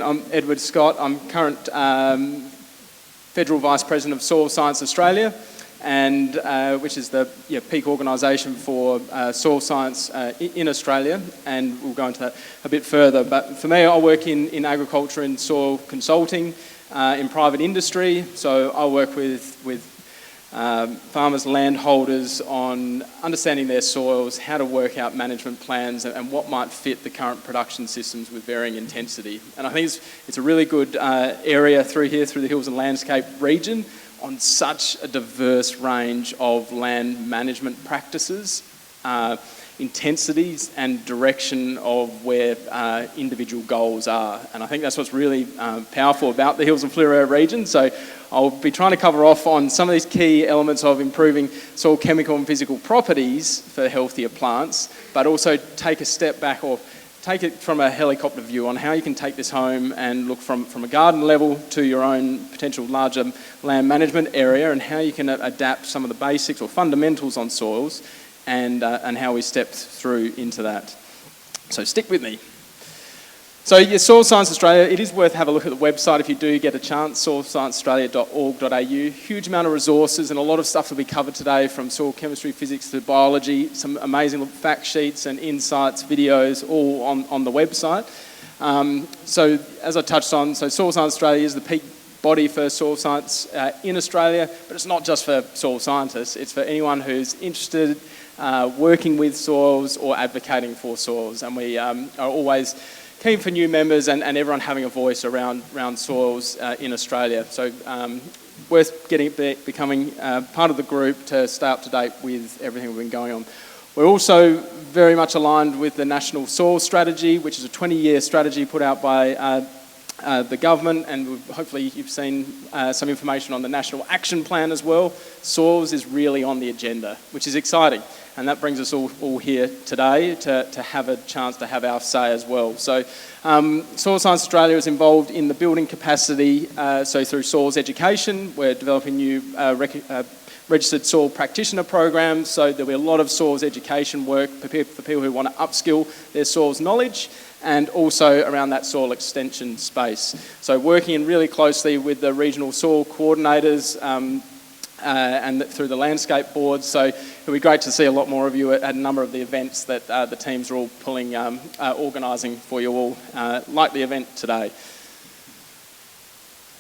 I'm Edward Scott. I'm current Federal Vice President of Soil Science Australia, and which is the peak organisation for soil science in Australia, and we'll go into that a bit further. But for me, I work in agriculture and soil consulting in private industry, so I work with farmers, landholders on understanding their soils, how to work out management plans and what might fit the current production systems with varying intensity. And I think it's a really good area through the Hills and Landscape region on such a diverse range of land management practices, intensities and direction of where individual goals are. And I think that's what's really powerful about the Hills and Fleurieu region. So I'll be trying to cover off on some of these key elements of improving soil chemical and physical properties for healthier plants, but also take a step back or take it from a helicopter view on how you can take this home and look from a garden level to your own potential larger land management area, and how you can adapt some of the basics or fundamentals on soils and how we step through into that. So stick with me. So Soil Science Australia, it is worth having a look at the website if you do get a chance, soilscienceaustralia.org.au. Huge amount of resources and a lot of stuff will be covered today, from soil chemistry, physics to biology, some amazing fact sheets and insights, videos, all on the website. So as I touched on, so Soil Science Australia is the peak body for soil science in Australia, but it's not just for soil scientists, it's for anyone who's interested, working with soils or advocating for soils. And we are always keen for new members and everyone having a voice around soils in Australia. So worth becoming part of the group to stay up to date with everything we've been going on. We're also very much aligned with the National Soil Strategy, which is a 20-year strategy put out by the government, and hopefully you've seen some information on the National Action Plan as well. Soils is really on the agenda, which is exciting. And that brings us all here today to have a chance to have our say as well. So Soil Science Australia is involved in the building capacity, so through soils education. We're developing new registered soil practitioner programs, so there'll be a lot of soils education work for people who want to upskill their soils knowledge, and also around that soil extension space. So working in really closely with the regional soil coordinators and through the landscape boards. So it'll be great to see a lot more of you at a number of the events that the teams are all pulling, organising for you all, like the event today.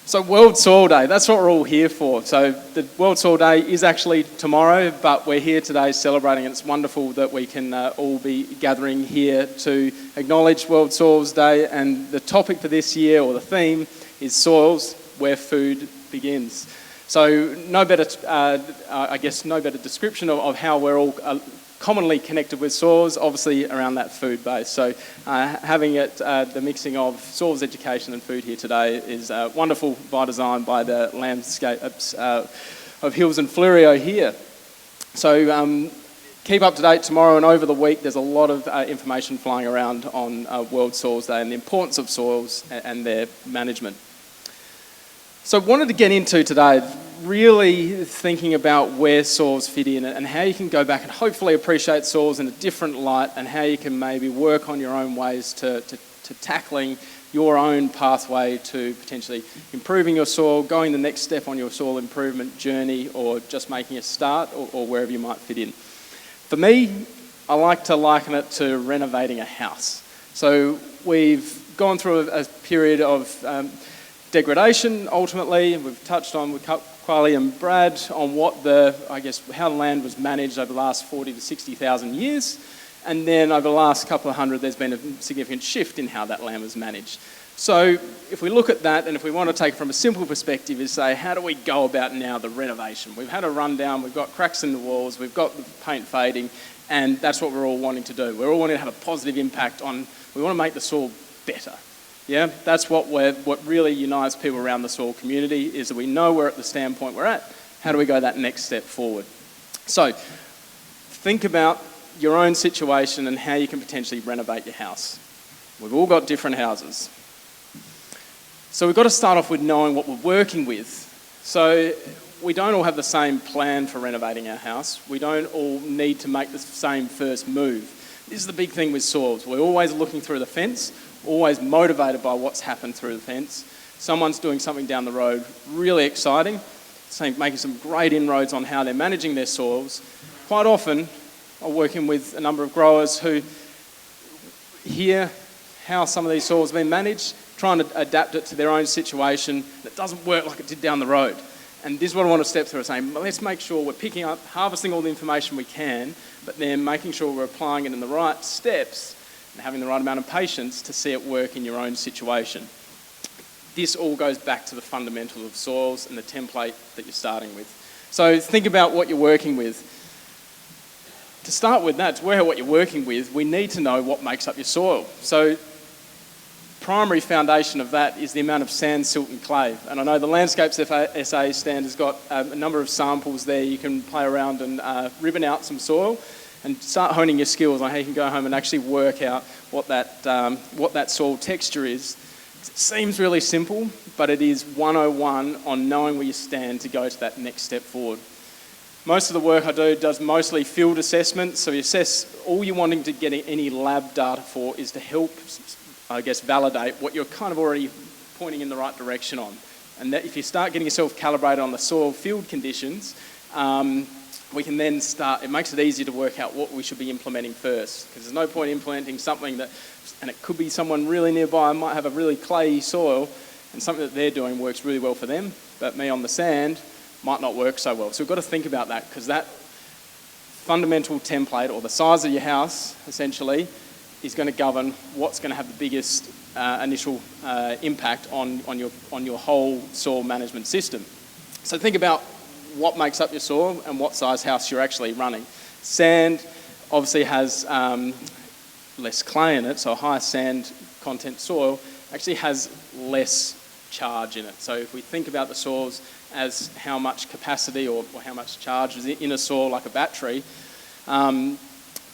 So World Soil Day, that's what we're all here for. So the World Soil Day is actually tomorrow, but we're here today celebrating, and it's wonderful that we can all be gathering here to acknowledge World Soils Day. And the topic for this year, or the theme, is soils where food begins. So no better description of how we're all commonly connected with soils, obviously around that food base. So having it, the mixing of soils education and food here today is wonderful by design by the landscapes of Hills and Fleurieu here. So keep up to date tomorrow and over the week. There's a lot of information flying around on World Soils Day and the importance of soils and their management. So I wanted to get into today really thinking about where soils fit in and how you can go back and hopefully appreciate soils in a different light, and how you can maybe work on your own ways to tackling your own pathway to potentially improving your soil, going the next step on your soil improvement journey, or just making a start, or wherever you might fit in. For me, I like to liken it to renovating a house. So we've gone through a period of degradation. Ultimately, we've touched on with Kylie and Brad on how the land was managed over the last 40 to 60,000 years, and then over the last couple of hundred, there's been a significant shift in how that land was managed. So if we look at that, and if we want to take it from a simple perspective, is say, how do we go about now the renovation? We've had a rundown, we've got cracks in the walls, we've got the paint fading, and that's what we're all wanting to do. We're all wanting to have a positive impact on, we want to make the soil better. Yeah, that's what really unites people around the soil community, is that we know we're at the standpoint we're at. How do we go that next step forward? So think about your own situation and how you can potentially renovate your house. We've all got different houses. So we've got to start off with knowing what we're working with. So we don't all have the same plan for renovating our house. We don't all need to make the same first move. This is the big thing with soils. We're always looking through the fence, always motivated by what's happened through the fence. Someone's doing something down the road really exciting, making some great inroads on how they're managing their soils. Quite often, I'm working with a number of growers who hear how some of these soils have been managed, trying to adapt it to their own situation, and it doesn't work like it did down the road. And this is what I want to step through, saying, let's make sure we're picking up, harvesting all the information we can, but then making sure we're applying it in the right steps and having the right amount of patience to see it work in your own situation. This all goes back to the fundamentals of soils and the template that you're starting with. So think about what you're working with. To start with that, to work out what you're working with, we need to know what makes up your soil. So primary foundation of that is the amount of sand, silt and clay. And I know the Landscapes SA stand has got a number of samples there. You can play around and ribbon out some soil and start honing your skills on how you can go home and actually work out what that soil texture is. It seems really simple, but it is 101 on knowing where you stand to go to that next step forward. Most of the work I do does mostly field assessment, so you assess all you're wanting to get any lab data for is to help, I guess, validate what you're kind of already pointing in the right direction on. And that if you start getting yourself calibrated on the soil field conditions, we can then start, it makes it easier to work out what we should be implementing first. Because there's no point implementing something that, and it could be someone really nearby, might have a really clayey soil, and something that they're doing works really well for them, but me on the sand might not work so well. So we've got to think about that, because that fundamental template, or the size of your house, essentially, is going to govern what's going to have the biggest initial impact on your whole soil management system. So think about what makes up your soil and what size house you're actually running. Sand obviously has less clay in it, so a higher sand content soil actually has less charge in it. So if we think about the soils as how much capacity or how much charge is in a soil like a battery,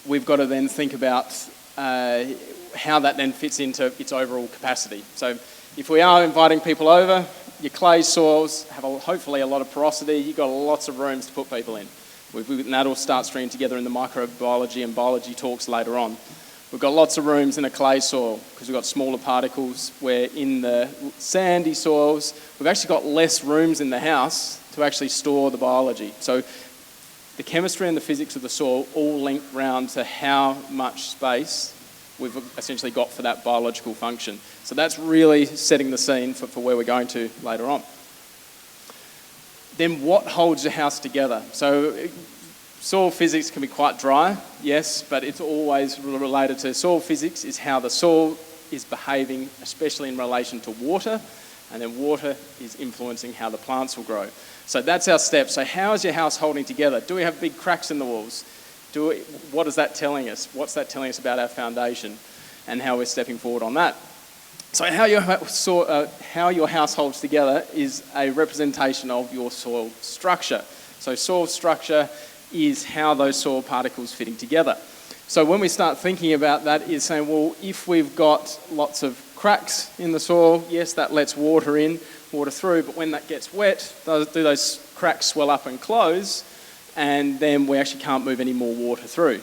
we've got to then think about how that then fits into its overall capacity. So if we are inviting people over, your clay soils have hopefully a lot of porosity, you've got lots of rooms to put people in. And that'll start stringing together in the microbiology and biology talks later on. We've got lots of rooms in a clay soil because we've got smaller particles, where in the sandy soils, we've actually got less rooms in the house to actually store the biology. So the chemistry and the physics of the soil all link round to how much space we've essentially got for that biological function. So that's really setting the scene for where we're going to later on. Then what holds your house together? So soil physics can be quite dry, yes, but it's always related to soil physics is how the soil is behaving, especially in relation to water, and then water is influencing how the plants will grow. So that's our step. So how is your house holding together? Do we have big cracks in the walls? What is that telling us? What's that telling us about our foundation and how we're stepping forward on that? So how your house holds together is a representation of your soil structure. So soil structure is how those soil particles fitting together. So when we start thinking about that, is saying, well, if we've got lots of cracks in the soil, yes, that lets water in, water through, but when that gets wet, do those cracks swell up and close, and then we actually can't move any more water through.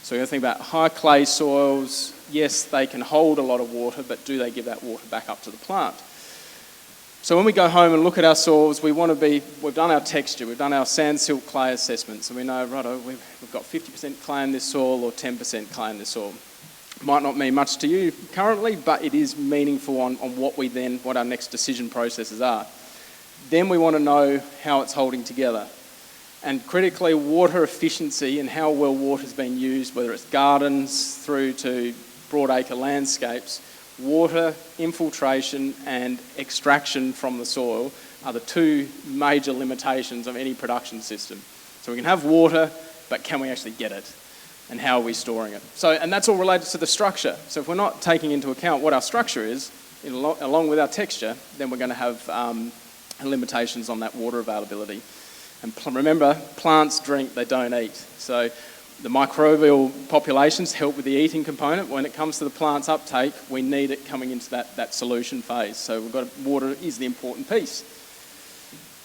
So we're going to think about high clay soils. Yes, they can hold a lot of water, but do they give that water back up to the plant? So when we go home and look at our soils, we've done our texture, we've done our sand, silt, clay assessment, so we know, righto, we've got 50% clay in this soil or 10% clay in this soil. Might not mean much to you currently, but it is meaningful on what our next decision processes are. Then we want to know how it's holding together. And critically, water efficiency and how well water's been used, whether it's gardens through to broadacre landscapes, water infiltration and extraction from the soil are the two major limitations of any production system. So we can have water, but can we actually get it? And how are we storing it? And that's all related to the structure. So if we're not taking into account what our structure is, along with our texture, then we're going to have limitations on that water availability. And remember, plants drink, they don't eat. So the microbial populations help with the eating component. When it comes to the plant's uptake, we need it coming into that solution phase. So water is the important piece.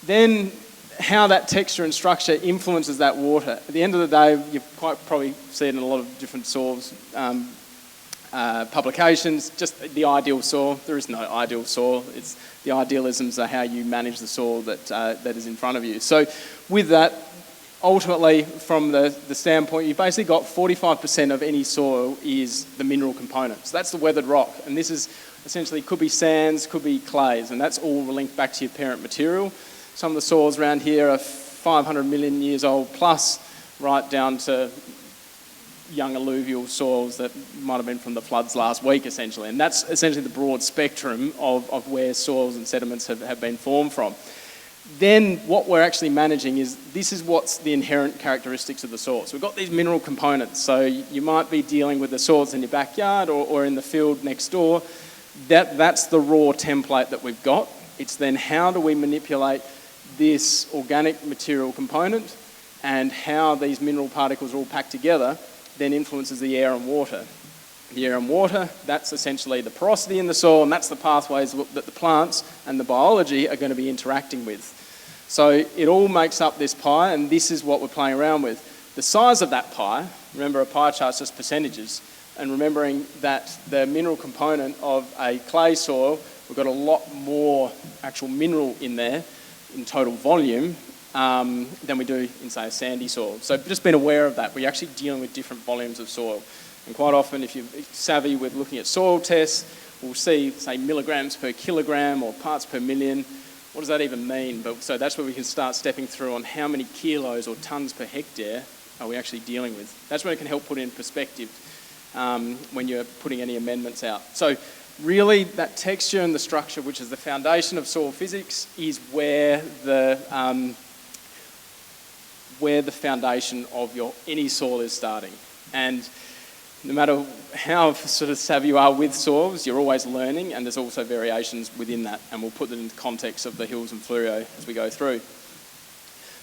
Then how that texture and structure influences that water. At the end of the day, you quite probably see it in a lot of different soils. publications, just the ideal soil. There is no ideal soil. It's the idealisms are how you manage the soil that is in front of you. So with that, ultimately, from the standpoint, you've basically got 45% of any soil is the mineral component. So that's the weathered rock. And this is essentially, could be sands, could be clays, and that's all linked back to your parent material. Some of the soils around here are 500 million years old plus, right down to young alluvial soils that might have been from the floods last week, essentially. And that's essentially the broad spectrum of where soils and sediments have been formed from. Then what we're actually managing is, this is what's the inherent characteristics of the soil. So we've got these mineral components. So you might be dealing with the soils in your backyard or in the field next door. That's the raw template that we've got. It's then how do we manipulate this organic material component, and how these mineral particles are all packed together then influences the air and water. The air and water, that's essentially the porosity in the soil, and that's the pathways that the plants and the biology are going to be interacting with. So it all makes up this pie, and this is what we're playing around with. The size of that pie, remember a pie chart's just percentages, and remembering that the mineral component of a clay soil, we've got a lot more actual mineral in there in total volume than we do in, say, a sandy soil. So just being aware of that, we're actually dealing with different volumes of soil. And quite often, if you're savvy with looking at soil tests, we'll see, say, milligrams per kilogram or parts per million. What does that even mean? So that's where we can start stepping through on how many kilos or tonnes per hectare are we actually dealing with. That's where it can help put in perspective when you're putting any amendments out. So really, that texture and the structure, which is the foundation of soil physics, is where the foundation of any soil is starting. And no matter how sort of savvy you are with soils, you're always learning, and there's also variations within that, and we'll put that in the context of the Hills and Fleurieu as we go through.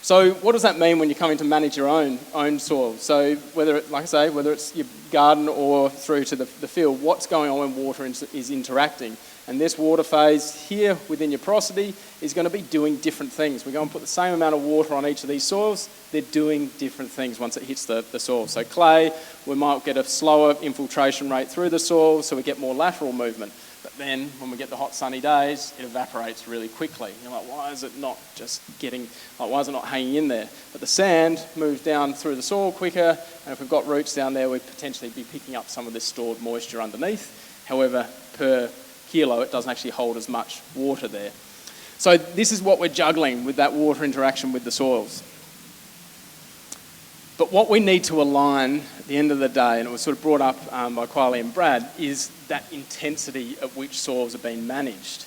So what does that mean when you're coming to manage your own soil? So whether it's your garden or through to the field, what's going on when water is interacting? And this water phase here within your porosity is going to be doing different things. We're going to put the same amount of water on each of these soils. They're doing different things once it hits the soil. So clay, we might get a slower infiltration rate through the soil, so we get more lateral movement. But then when we get the hot sunny days, it evaporates really quickly. You're like, why is it not hanging in there? But the sand moves down through the soil quicker, and if we've got roots down there, we'd potentially be picking up some of this stored moisture underneath. However, per kilo, it doesn't actually hold as much water there. So this is what we're juggling with that water interaction with the soils. But what we need to align at the end of the day, and it was sort of brought up by Kylie and Brad, is that intensity at which soils are being managed.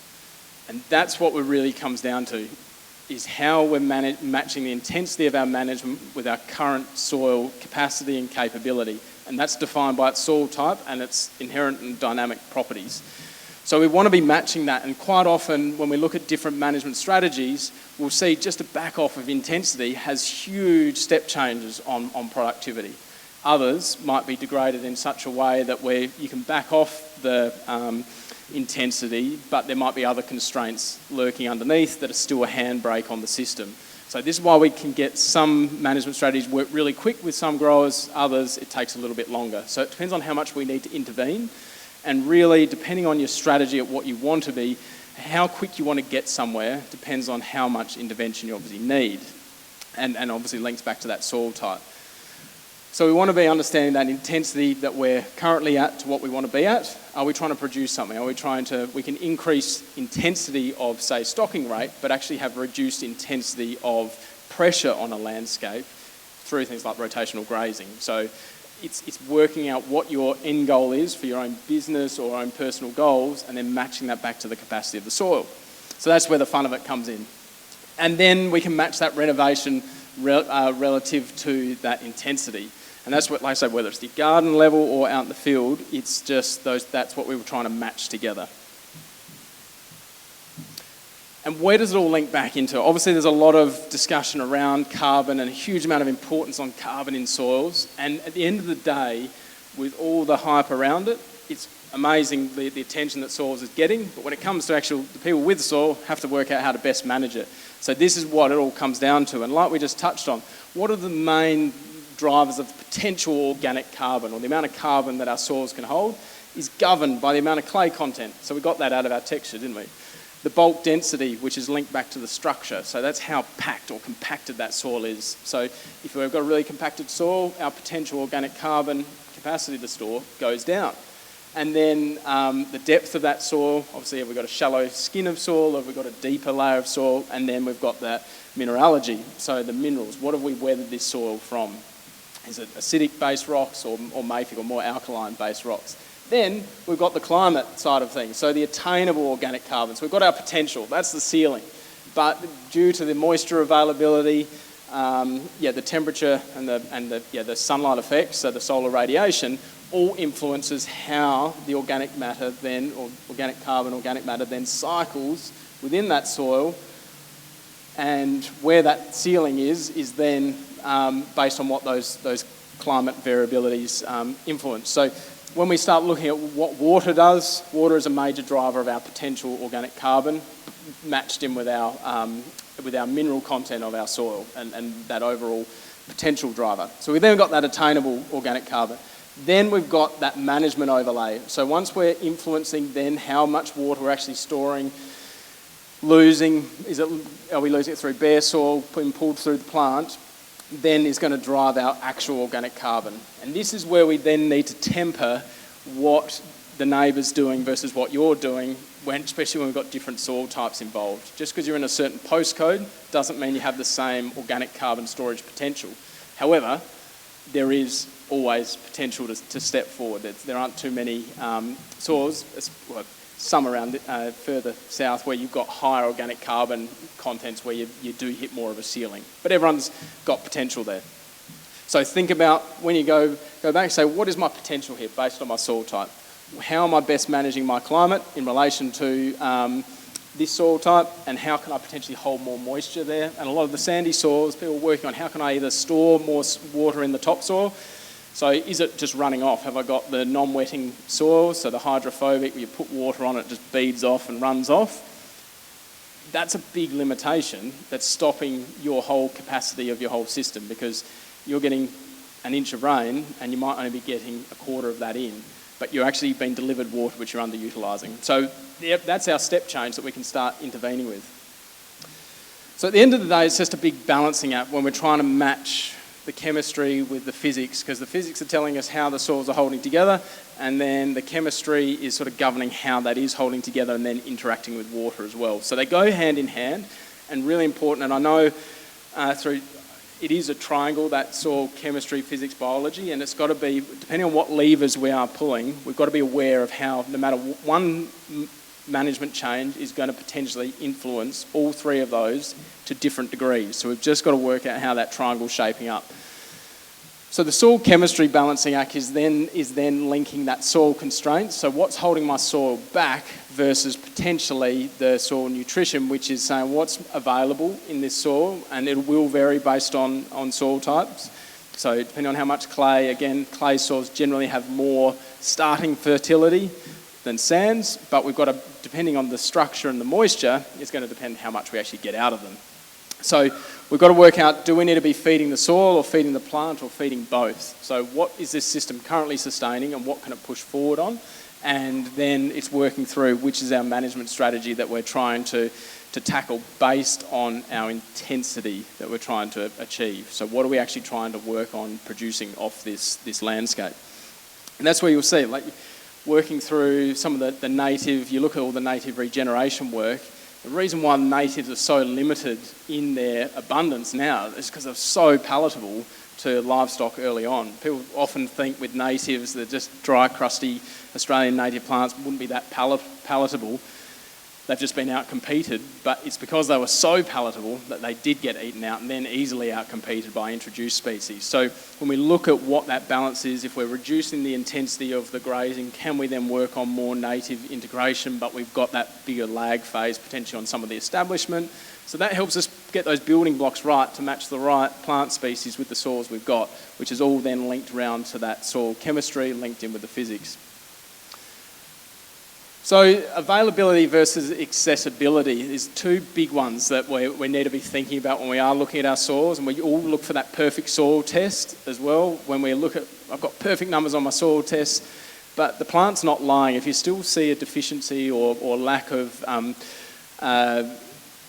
And that's what it really comes down to, is how we're matching the intensity of our management with our current soil capacity and capability. And that's defined by its soil type and its inherent and dynamic properties. So we want to be matching that, and quite often when we look at different management strategies, we'll see just a back off of intensity has huge step changes on productivity. Others might be degraded in such a way that you can back off the intensity, but there might be other constraints lurking underneath that are still a handbrake on the system. So this is why we can get some management strategies work really quick with some growers, others it takes a little bit longer. So it depends on how much we need to intervene. And really, depending on your strategy at what you want to be, how quick you want to get somewhere depends on how much intervention you obviously need. And obviously links back to that soil type. So we want to be understanding that intensity that we're currently at to what we want to be at. Are we trying to produce something? We can increase intensity of, say, stocking rate, but actually have reduced intensity of pressure on a landscape through things like rotational grazing. So it's working out what your end goal is for your own business or own personal goals, and then matching that back to the capacity of the soil. So that's where the fun of it comes in. And then we can match that renovation relative to that intensity. And that's what, like I say, whether it's the garden level or out in the field, it's just that's what we were trying to match together. And where does it all link back into? Obviously, there's a lot of discussion around carbon and a huge amount of importance on carbon in soils. And at the end of the day, with all the hype around it, it's amazing the attention that soils is getting. But when it comes to the people with soil have to work out how to best manage it. So this is what it all comes down to. And like we just touched on, what are the main drivers of potential organic carbon, or the amount of carbon that our soils can hold? is governed by the amount of clay content. So we got that out of our texture, didn't we? The bulk density, which is linked back to the structure. So that's how packed or compacted that soil is. So if we've got a really compacted soil, our potential organic carbon capacity to store goes down. And then the depth of that soil, obviously have we got a shallow skin of soil, or have we got a deeper layer of soil, and then we've got that mineralogy, so the minerals. What have we weathered this soil from? Is it acidic-based rocks or mafic or more alkaline-based rocks? Then we've got the climate side of things, so the attainable organic carbon. So we've got our potential, that's the ceiling. But due to the moisture availability, the temperature and the sunlight effects, so the solar radiation, all influences how the organic matter then, or organic carbon, organic matter then cycles within that soil, and where that ceiling is then based on what those climate variabilities influence. So when we start looking at what water does, water is a major driver of our potential organic carbon, matched in with our mineral content of our soil and that overall potential driver. So we then got that attainable organic carbon. Then we've got that management overlay. So once we're influencing then how much water we're actually storing, losing, are we losing it through bare soil, being pulled through the plant, then is going to drive our actual organic carbon. And this is where we then need to temper what the neighbour's doing versus what you're doing, especially when we've got different soil types involved. Just because you're in a certain postcode doesn't mean you have the same organic carbon storage potential. However, there is always potential to step forward. There aren't too many soils, some around further south, where you've got higher organic carbon contents where you do hit more of a ceiling. But everyone's got potential there. So think about when you go back and say, what is my potential here based on my soil type? How am I best managing my climate in relation to this soil type, and how can I potentially hold more moisture there? And a lot of the sandy soils, people are working on how can I either store more water in the topsoil. So is it just running off? Have I got the non-wetting soil, so the hydrophobic, where you put water on it, just beads off and runs off? That's a big limitation that's stopping your whole capacity of your whole system, because you're getting an inch of rain and you might only be getting a quarter of that in, but you're actually being delivered water which you're underutilising. So that's our step change that we can start intervening with. So at the end of the day, it's just a big balancing act when we're trying to match the chemistry with the physics, because the physics are telling us how the soils are holding together, and then the chemistry is sort of governing how that is holding together and then interacting with water as well. So they go hand in hand, and really important. And I know it is a triangle, that soil chemistry, physics, biology, and it's got to be, depending on what levers we are pulling, we've got to be aware of how no matter one management change is going to potentially influence all three of those to different degrees. So we've just got to work out how that triangle's shaping up. So the soil chemistry balancing act is then linking that soil constraint. So what's holding my soil back versus potentially the soil nutrition, which is saying what's available in this soil, and it will vary based on soil types. So depending on how much clay, again, clay soils generally have more starting fertility than sands, but we've got to, depending on the structure and the moisture, it's going to depend how much we actually get out of them. So we've got to work out, do we need to be feeding the soil or feeding the plant or feeding both? So what is this system currently sustaining and what can it push forward on? And then it's working through which is our management strategy that we're trying to tackle based on our intensity that we're trying to achieve. So what are we actually trying to work on producing off this landscape? And that's where you'll see, like, working through some of the native, you look at all the native regeneration work, the reason why natives are so limited in their abundance now is because they're so palatable to livestock early on. People often think with natives, they're just dry, crusty Australian native plants, wouldn't be that palatable. They've just been out-competed, but it's because they were so palatable that they did get eaten out and then easily out-competed by introduced species. So when we look at what that balance is, if we're reducing the intensity of the grazing, can we then work on more native integration, but we've got that bigger lag phase potentially on some of the establishment. So that helps us get those building blocks right to match the right plant species with the soils we've got, which is all then linked around to that soil chemistry, linked in with the physics. So availability versus accessibility is two big ones that we need to be thinking about when we are looking at our soils, and we all look for that perfect soil test as well. When we look at, I've got perfect numbers on my soil test, but the plant's not lying. If you still see a deficiency or lack of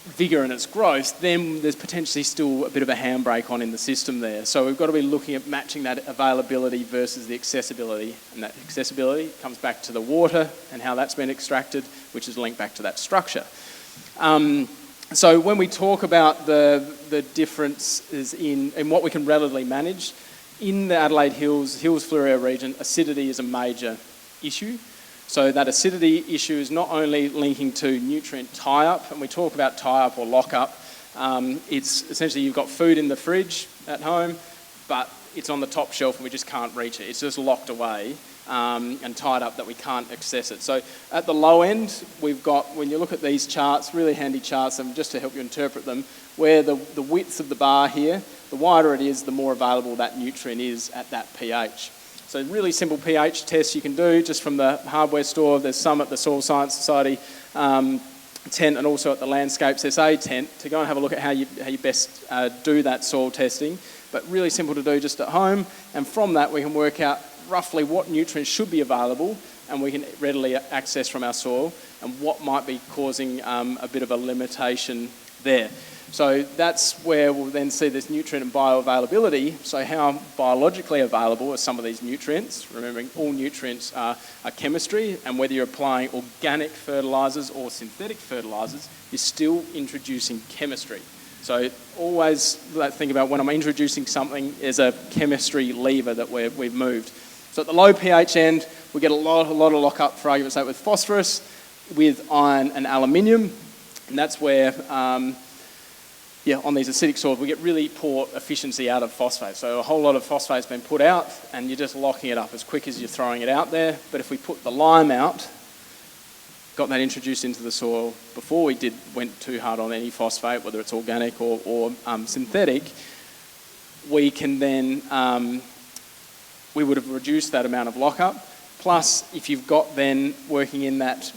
vigour in its growth, then there's potentially still a bit of a handbrake on in the system there. So we've got to be looking at matching that availability versus the accessibility. And that accessibility comes back to the water and how that's been extracted, which is linked back to that structure. So when we talk about the differences in what we can relatively manage, in the Adelaide Hills Fleurieu area region, acidity is a major issue. So that acidity issue is not only linking to nutrient tie-up, and we talk about tie-up or lock-up. It's essentially you've got food in the fridge at home, but it's on the top shelf and we just can't reach it. It's just locked away and tied up that we can't access it. So at the low end, we've got, when you look at these charts, really handy charts, and just to help you interpret them, where the width of the bar here, the wider it is, the more available that nutrient is at that pH. So really simple pH tests you can do just from the hardware store. There's some at the Soil Science Society tent and also at the Landscapes SA tent to go and have a look at how you best do that soil testing. But really simple to do just at home, and from that we can work out roughly what nutrients should be available and we can readily access from our soil and what might be causing a bit of a limitation there. So that's where we'll then see this nutrient and bioavailability. So how biologically available are some of these nutrients? Remembering all nutrients are chemistry, and whether you're applying organic fertilisers or synthetic fertilisers, you're still introducing chemistry. So always think about when I'm introducing something, there's a chemistry lever that we've moved. So at the low pH end, we get a lot of lock-up, for argument's sake, with phosphorus, with iron and aluminium, and that's where on these acidic soils, we get really poor efficiency out of phosphate. So a whole lot of phosphate's been put out and you're just locking it up as quick as you're throwing it out there. But if we put the lime out, got that introduced into the soil before we went too hard on any phosphate, whether it's organic or synthetic, we can then, we would have reduced that amount of lockup. Plus, if you've got then working in that,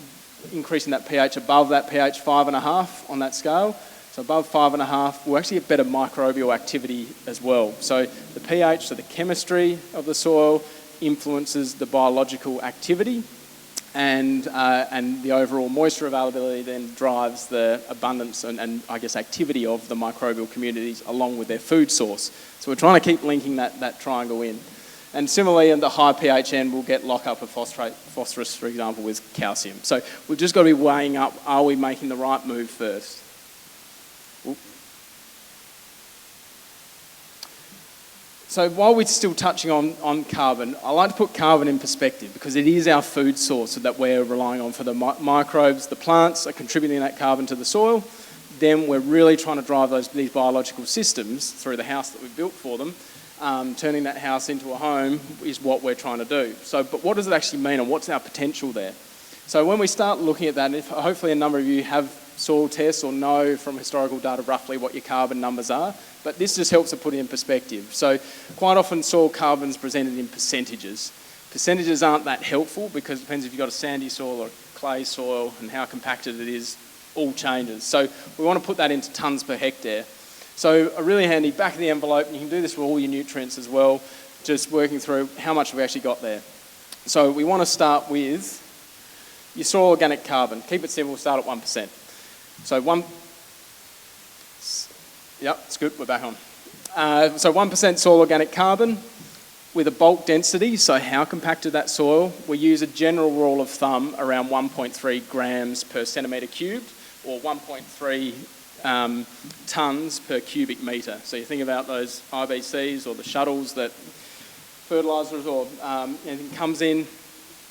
increasing that pH above that pH 5.5 on that scale, so above 5.5, we'll actually get better microbial activity as well. So the pH, so the chemistry of the soil, influences the biological activity, and the overall moisture availability then drives the abundance and I guess activity of the microbial communities along with their food source. So we're trying to keep linking that triangle in. And similarly, in the high pH end, we'll get lock-up of phosphorus, for example, with calcium. So we've just got to be weighing up, are we making the right move first? So while we're still touching on carbon, I like to put carbon in perspective because it is our food source that we're relying on for the microbes. The plants are contributing that carbon to the soil. Then we're really trying to drive these biological systems through the house that we've built for them. Turning that house into a home is what we're trying to do. So, but what does it actually mean and what's our potential there? So when we start looking at that, and hopefully a number of you have soil tests or know from historical data roughly what your carbon numbers are, but this just helps to put it in perspective. So quite often soil carbon's presented in percentages. Percentages aren't that helpful because it depends if you've got a sandy soil or a clay soil and how compacted it is, all changes. So we want to put that into tonnes per hectare. So a really handy back of the envelope, and you can do this with all your nutrients as well, just working through how much we actually got there. So we want to start with your soil organic carbon. Keep it simple, start at 1%. So yep, it's good, we're back on. So 1% soil organic carbon with a bulk density, so how compacted that soil. We use a general rule of thumb around 1.3 grams per centimetre cubed, or 1.3 tonnes per cubic metre. So you think about those IBCs or the shuttles that fertilisers or anything comes in,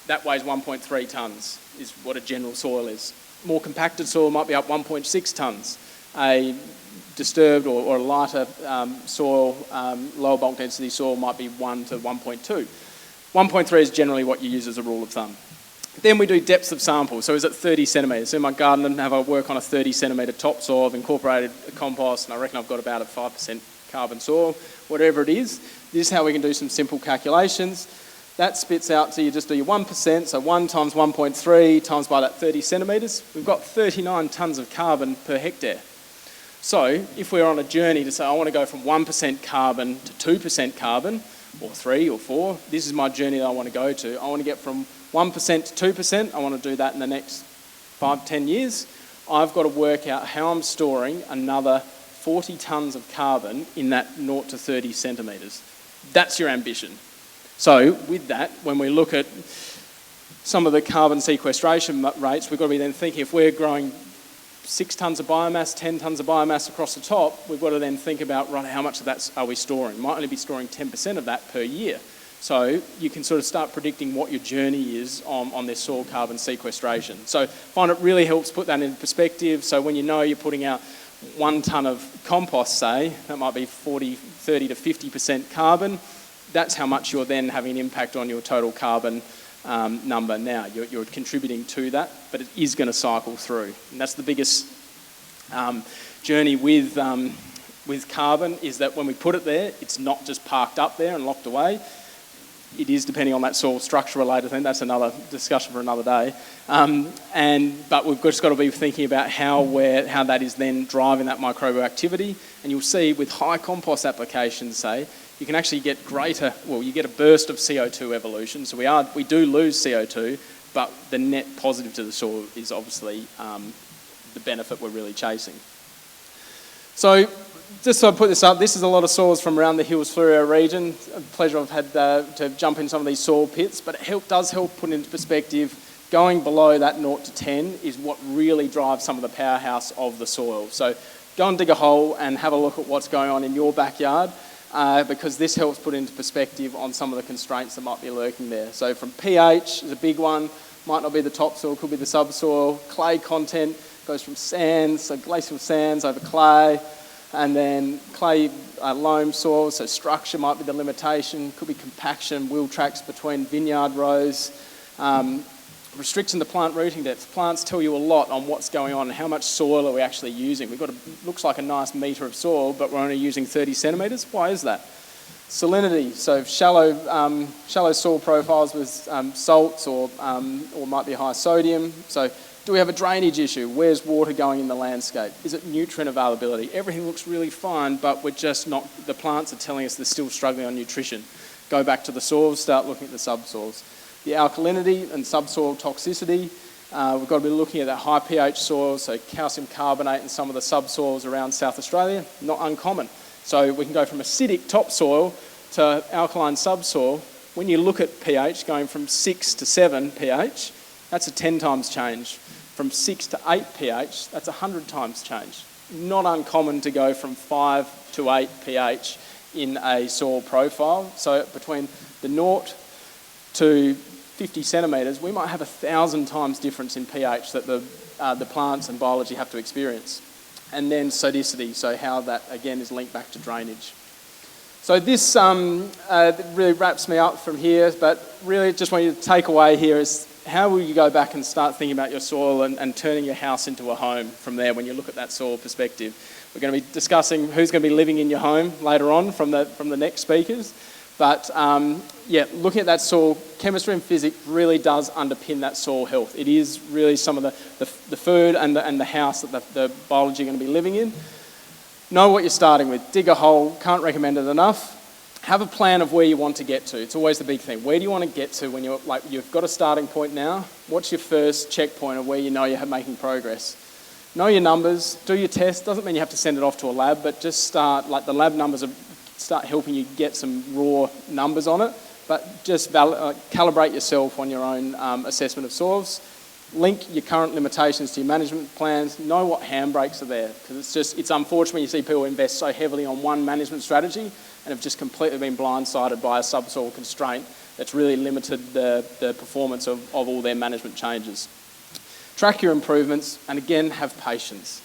that weighs 1.3 tonnes is what a general soil is. More compacted soil might be up 1.6 tonnes. A disturbed or a lighter soil, lower bulk density soil might be 1 to 1.2. 1.3 is generally what you use as a rule of thumb. Then we do depths of sample. So is it 30 centimetres? So in my garden, I work on a 30 centimetre topsoil. I've incorporated a compost, and I reckon I've got about a 5% carbon soil, whatever it is. This is how we can do some simple calculations. That spits out, so you just do your 1%, so 1 times 1.3 times by that 30 centimetres. We've got 39 tonnes of carbon per hectare. So if we're on a journey to say, I want to go from 1% carbon to 2% carbon, or 3 or 4. This is my journey that I want to go to. I want to get from 1% to 2%. I want to do that in the next 5-10 years. I've got to work out how I'm storing another 40 tonnes of carbon in that 0 to 30 centimetres. That's your ambition. So with that, when we look at some of the carbon sequestration rates, we've got to be then thinking if we're growing 6 tonnes of biomass, 10 tonnes of biomass across the top, we've got to then think about, right, how much of that are we storing? Might only be storing 10% of that per year. So you can sort of start predicting what your journey is on this soil carbon sequestration. So I find it really helps put that in perspective. So when you know you're putting out 1 tonne of compost, say, that might be 30 to 50% carbon, that's how much you're then having an impact on your total carbon number now. You're contributing to that, but it is going to cycle through. And that's the biggest journey with carbon, is that when we put it there, it's not just parked up there and locked away. It is depending on that soil structure related thing. That's another discussion for another day. But we've just got to be thinking about how that is then driving that microbial activity. And you'll see with high compost applications, say, you can actually get you get a burst of CO2 evolution. So we do lose CO2, but the net positive to the soil is obviously the benefit we're really chasing. So just so I put this up, this is a lot of soils from around the Hills Fleurieu region. A pleasure I've had to jump in some of these soil pits, but it does help put into perspective, going below that 0 to 10 is what really drives some of the powerhouse of the soil. So go and dig a hole and have a look at what's going on in your backyard, because this helps put into perspective on some of the constraints that might be lurking there. So from pH is a big one, might not be the topsoil, could be the subsoil. Clay content goes from sands, so glacial sands over clay, and then clay loam soil, so structure might be the limitation, could be compaction, wheel tracks between vineyard rows. Restricting the plant rooting depth. Plants tell you a lot on what's going on and how much soil are we actually using. We've got looks like a nice metre of soil, but we're only using 30 centimetres. Why is that? Salinity, so shallow soil profiles with salts or might be high sodium. So do we have a drainage issue? Where's water going in the landscape? Is it nutrient availability? Everything looks really fine, but we're just not, the plants are telling us they're still struggling on nutrition. Go back to the soils, start looking at the subsoils. The alkalinity and subsoil toxicity, we've got to be looking at that high pH soil, so calcium carbonate in some of the subsoils around South Australia, not uncommon. So we can go from acidic topsoil to alkaline subsoil. When you look at pH, going from 6 to 7 pH, that's a 10 times change. From 6 to 8 pH, that's 100 times change. Not uncommon to go from 5 to 8 pH in a soil profile. So between the 0 to 50 centimetres, we might have 1,000 times difference in pH that the plants and biology have to experience. And then sodicity, so how that again is linked back to drainage. So this really wraps me up from here, but really just want you to take away here is how will you go back and start thinking about your soil and turning your house into a home from there when you look at that soil perspective. We're going to be discussing who's going to be living in your home later on from the next speakers. But looking at that soil, chemistry and physics really does underpin that soil health. It is really some of the food and the house that the biology are going to be living in. Know what you're starting with. Dig a hole, can't recommend it enough. Have a plan of where you want to get to. It's always the big thing. Where do you want to get to when you've got a starting point now? What's your first checkpoint of where you know you're making progress? Know your numbers, do your test. Doesn't mean you have to send it off to a lab, but just start, the lab numbers start helping you get some raw numbers on it, but just calibrate yourself on your own assessment of soils. Link your current limitations to your management plans. Know what handbrakes are there, because it's unfortunate when you see people invest so heavily on one management strategy and have just completely been blindsided by a subsoil constraint that's really limited the performance of all their management changes. Track your improvements, and again, have patience.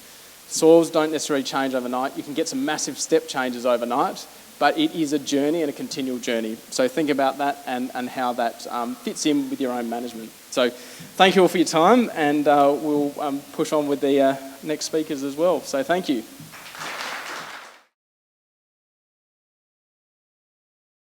Soils don't necessarily change overnight. You can get some massive step changes overnight, but it is a journey and a continual journey. So think about that and how that fits in with your own management. So thank you all for your time, and we'll push on with the next speakers as well. So thank you.